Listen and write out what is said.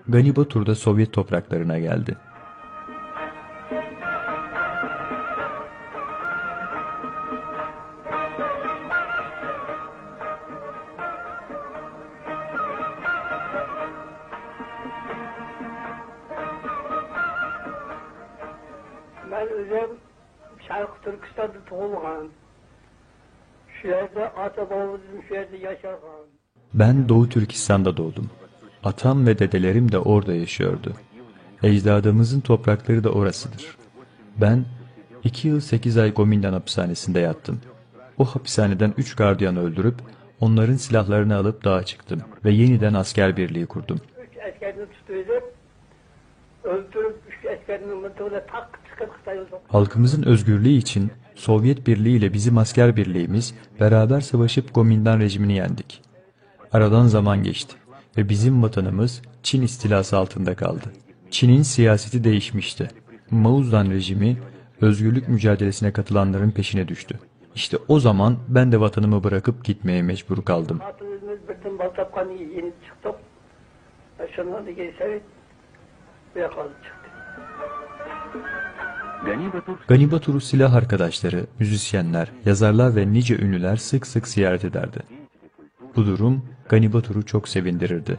Gani Batur da Sovyet topraklarına geldi. Ben özüm Şarkı Türkistan'da doğulgan. Şu yerde ata babamızın şu yerde yaşargan. Ben Doğu Türkistan'da doğdum. Atam ve dedelerim de orada yaşıyordu. Ecdadımızın toprakları da orasıdır. Ben 2 yıl 8 ay Gomindan hapishanesinde yattım. O hapishaneden 3 gardiyan öldürüp onların silahlarını alıp dağa çıktım ve yeniden asker birliği kurdum. 3 askerini tutuyordu. Öldürüp 3 askerini mıntığına tak çıkarttaydı. Halkımızın özgürlüğü için Sovyet Birliği ile bizim asker birliğimiz beraber savaşıp Gomindan rejimini yendik. Aradan zaman geçti ve bizim vatanımız Çin istilası altında kaldı. Çin'in siyaseti değişmişti. Mao Zedong rejimi özgürlük mücadelesine katılanların peşine düştü. İşte o zaman ben de vatanımı bırakıp gitmeye mecbur kaldım. Hatırımız birden baltapkanı yeni çıktık. Şundan da geçseydik buraya kaldı çıktı. Gani Batur'u silah arkadaşları, müzisyenler, yazarlar ve nice ünlüler sık sık ziyaret ederdi. Bu durum Gani Batur'u çok sevindirirdi.